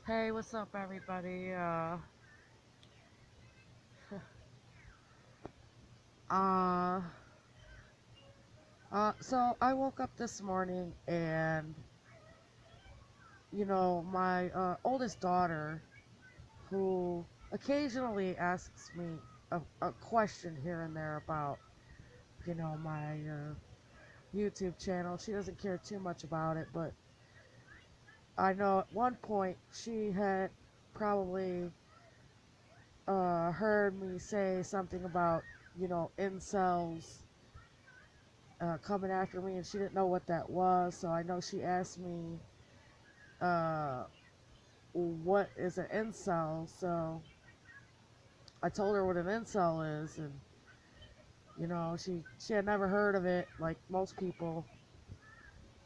Hey, what's up, everybody? Uh, so I woke up this morning and, my oldest daughter, who occasionally asks me a question here and there about, my YouTube channel. She doesn't care too much about it, but I know at one point she had probably heard me say something about, incels coming after me, and she didn't know what that was. So I know she asked me, uh, what is an incel? So I told her what an incel is, and she had never heard of it like most people,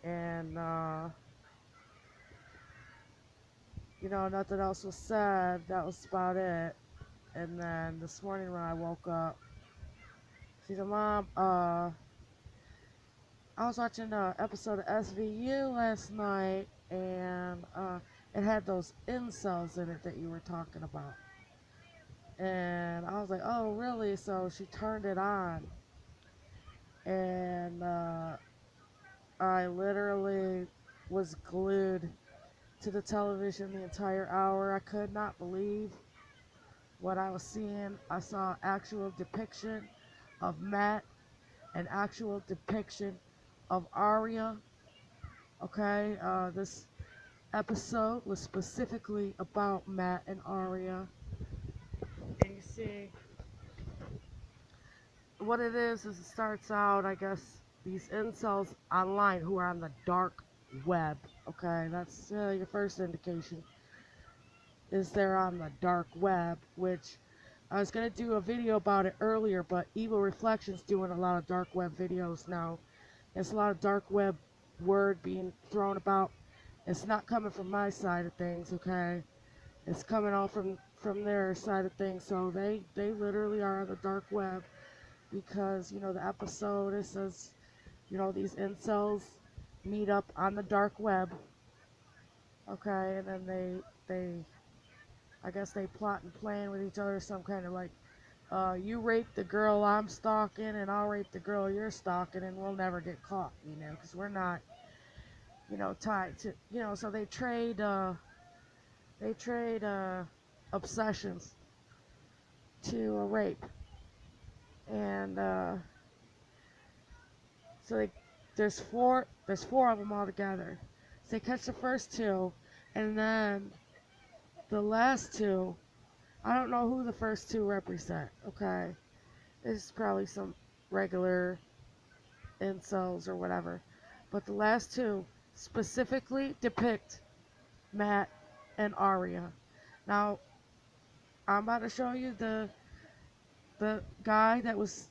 and nothing else was said. That was about it. And then this morning when I woke up, she said, "Mom, I was watching an episode of SVU last night, and it had those incels in it that you were talking about." And I was like, "Oh, really?" So she turned it on, and I literally was glued to the television the entire hour. I could not believe what I was seeing. I saw actual depiction of Matt, an actual depiction of Arya. Okay, this episode was specifically about Matt and Arya. And you see, what it is it starts out, I guess, these incels online who are on the dark web. Okay, that's your first indication, is they're on the dark web, which I was going to do a video about it earlier, but Evil Reflections doing a lot of dark web videos now. There's a lot of dark web word being thrown about. It's not coming from my side of things, okay? It's coming all from their side of things. So they literally are on the dark web, because the episode, it says, these incels meet up on the dark web, okay, and then they I guess they plot and plan with each other, some kind of like, you rape the girl I'm stalking, and I'll rape the girl you're stalking, and we'll never get caught, because we're not, tied to, so they trade obsessions to a rape, and so there's four of them all together. So they catch the first two, and then the last two, I don't know who the first two represent, okay? It's probably some regular incels or whatever. But the last two specifically depict Matt and Arya. Now, I'm about to show you the guy that was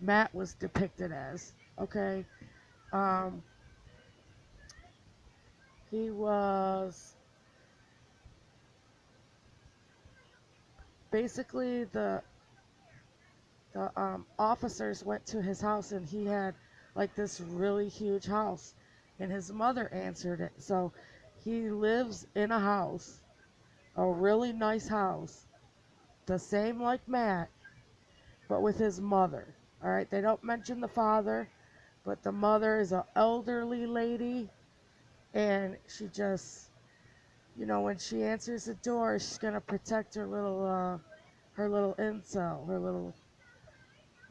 Matt was depicted as, okay? Um, he was basically the officers went to his house, and he had like this really huge house, and his mother answered it. So he lives in a house, a really nice house, the same like Matt, but with his mother. All right, they don't mention the father, but the mother is an elderly lady, and she just, when she answers the door, she's gonna protect her little incel, her little,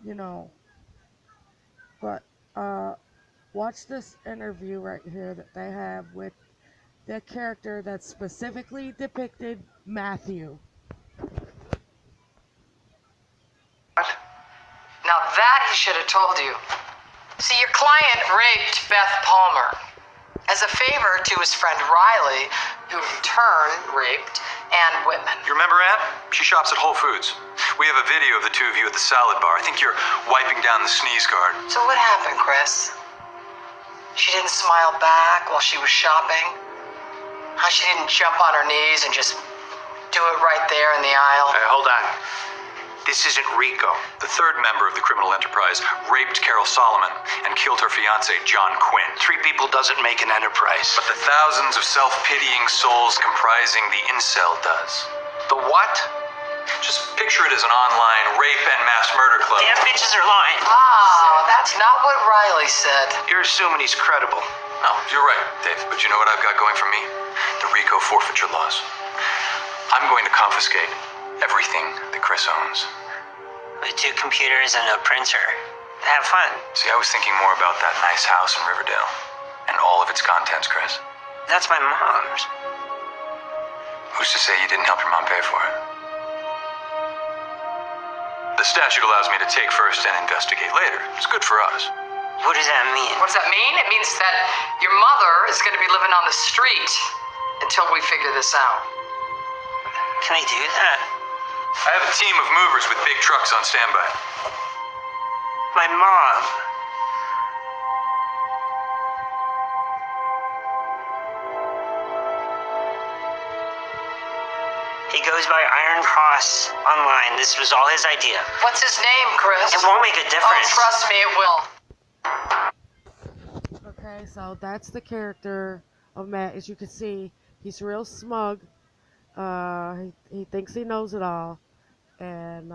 you know. But watch this interview right here that they have with the character that specifically depicted Matthew. Now that he should have told you. See, your client raped Beth Palmer as a favor to his friend Riley, who in turn raped Ann Whitman. You remember Ann? She shops at Whole Foods. We have a video of the two of you at the salad bar. I think you're wiping down the sneeze guard. So what happened, Chris? She didn't smile back while she was shopping? How she didn't jump on her knees and just do it right there in the aisle? Hey, hold on. This isn't Rico. The third member of the criminal enterprise raped Carol Solomon and killed her fiancé, John Quinn. 3 people doesn't make an enterprise. But the thousands of self-pitying souls comprising the incel does. The what? Just picture it as an online rape and mass murder club. Damn bitches are lying. Ah, that's not what Riley said. You're assuming he's credible. No, you're right, Dave. But you know what I've got going for me? The RICO forfeiture laws. I'm going to confiscate everything that Chris owns. With 2 computers and a printer. Have fun. See, I was thinking more about that nice house in Riverdale and all of its contents, Chris. That's my mom's. Who's to say you didn't help your mom pay for it? The statute allows me to take first and investigate later. It's good for us. What does that mean? What does that mean? It means that your mother is going to be living on the street until we figure this out. Can I do that? I have a team of movers with big trucks on standby. My mom. He goes by Iron Cross online. This was all his idea. What's his name, Chris? It won't make a difference. Oh, trust me, it will. Okay, so that's the character of Matt. As you can see, he's real smug. He thinks he knows it all, and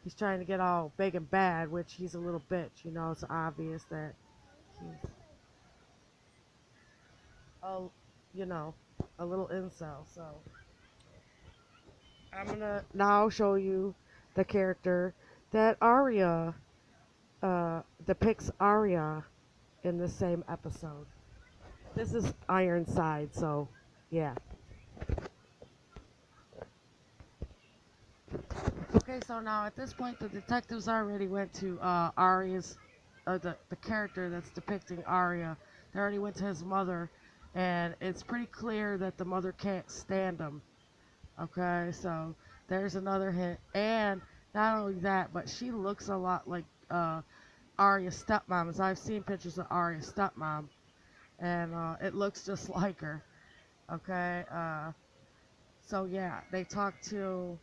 he's trying to get all big and bad, which he's a little bitch. You know, it's obvious that he's, a little incel. So I'm gonna now show you the character that Arya depicts Arya in the same episode. This is Ironside, so yeah. Okay, so now at this point, the detectives already went to Arya's, the character that's depicting Arya. They already went to his mother, and it's pretty clear that the mother can't stand him. Okay, so there's another hint. And not only that, but she looks a lot like Arya's stepmom. As I've seen pictures of Arya's stepmom, and it looks just like her. Okay, so yeah, they talked to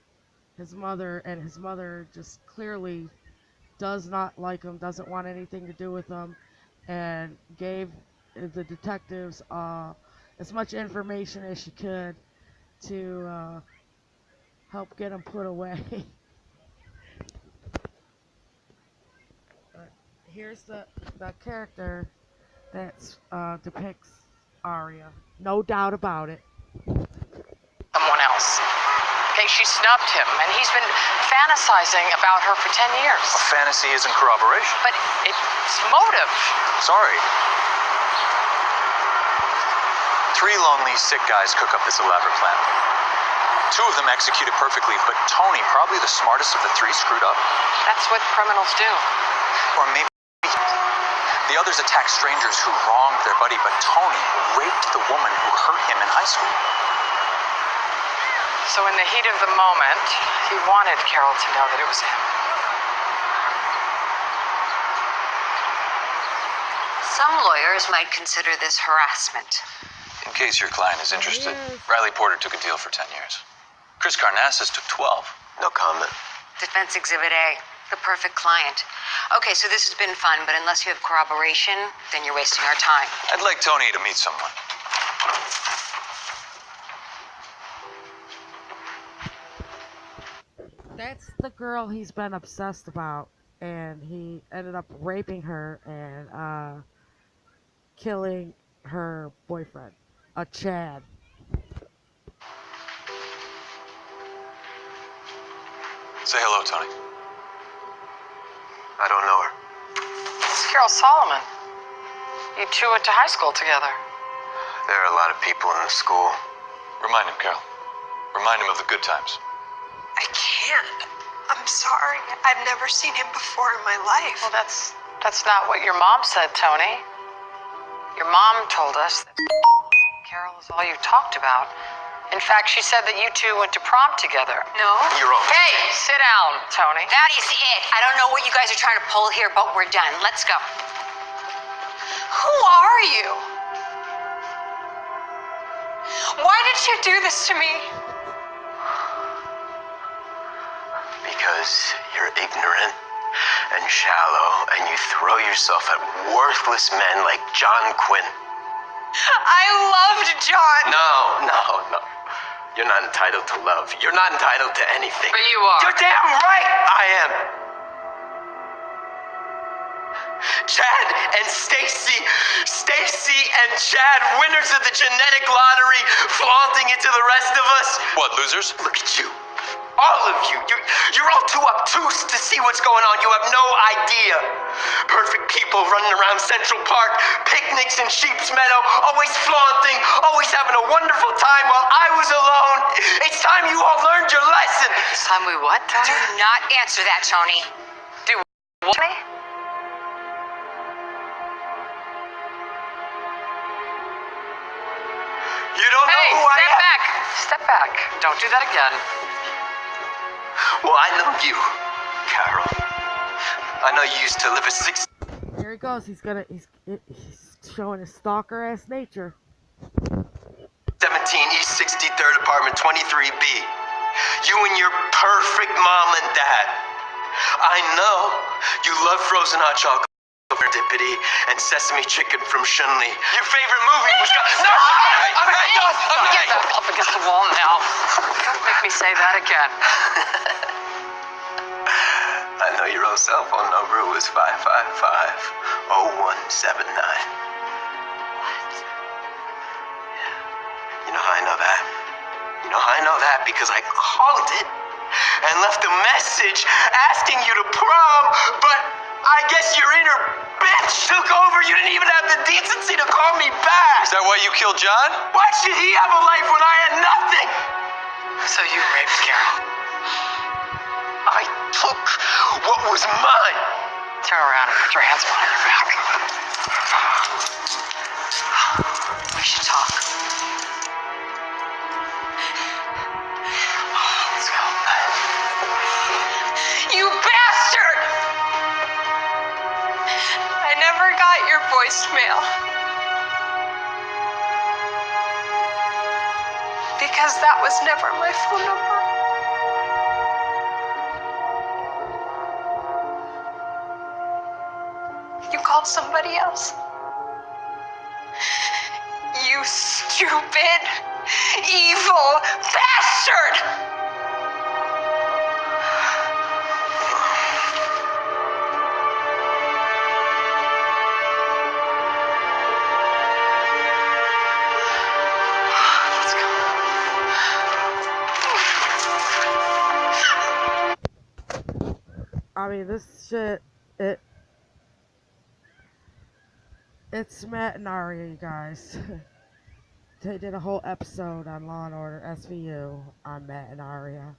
his mother, and his mother just clearly does not like him, doesn't want anything to do with him, and gave the detectives as much information as she could to help get him put away. But here's the character that depicts Arya. No doubt about it. Someone else. Okay, she snubbed him, and he's been fantasizing about her for 10 years. A fantasy isn't corroboration. But it's motive. Sorry. 3 lonely, sick guys cook up this elaborate plan. 2 of them executed perfectly, but Tony, probably the smartest of the 3, screwed up. That's what criminals do. Or maybe the others attacked strangers who wronged their buddy, but Tony raped the woman who hurt him in high school. So in the heat of the moment, he wanted Carol to know that it was him. Some lawyers might consider this harassment. In case your client is interested, Yes. Riley Porter took a deal for 10 years. Chris Carnassus took 12. No comment. Defense Exhibit A, the perfect client. Okay, so this has been fun, but unless you have corroboration, then you're wasting our time. I'd like Tony to meet someone. That's the girl he's been obsessed about, and he ended up raping her and killing her boyfriend, a Chad. Say hello, Tony. I don't know her. This is Carol Solomon. You 2 went to high school together. There are a lot of people in the school. Remind him, Carol. Remind him of the good times. I can't. I'm sorry. I've never seen him before in my life. Well, that's not what your mom said, Tony. Your mom told us that Carol is all you talked about. In fact, she said that you 2 went to prom together. No? You're wrong. Hey, sit down, Tony. That is it. I don't know what you guys are trying to pull here, but we're done. Let's go. Who are you? Why did you do this to me? Because because you're ignorant and shallow, and you throw yourself at worthless men like John Quinn. I loved John. No. You're not entitled to love. You're not entitled to anything. But you are. You're damn right I am. Chad and Stacy and Chad, winners of the genetic lottery, flaunting it to the rest of us. What, losers? Look at you. All of you. You're all too obtuse to see what's going on. You have no idea. Perfect people running around Central Park, picnics in Sheep's Meadow, always flaunting, always having a wonderful time while I was alone. It's time you all learned your lesson. It's time we what, Tony? Do not answer that, Tony. Do what? You don't know who I am. Step back. Step back. Don't do that again. Well, I know you, Carol. I know you used to live a Here he goes. He's showing his stalker-ass nature. 17 East 63rd Apartment, 23B. You and your perfect mom and dad. I know you love frozen hot chocolate, dipity, and sesame chicken from Shunli. Your favorite movie was... No! I'm done! Get that up against the wall now. Don't make me say that again. I know your old cell phone number was 555-0179. What? Yeah. You know how I know that? You know how I know that? Because I called it and left a message asking you to prom, but I guess your inner bitch took over. You didn't even have the decency to call me back. Is that why you killed John? Why should he have a life when I had nothing? So you raped Carol. I took what was mine. Turn around and put your hands behind your back. We should talk. Let's go. You bastard! I never got your voicemail. Because that was never my phone number. You called somebody else. You stupid, evil bastard! Let's go. I mean, this shit, it's Matt and Arya, you guys. They did a whole episode on Law and Order SVU on Matt and Arya.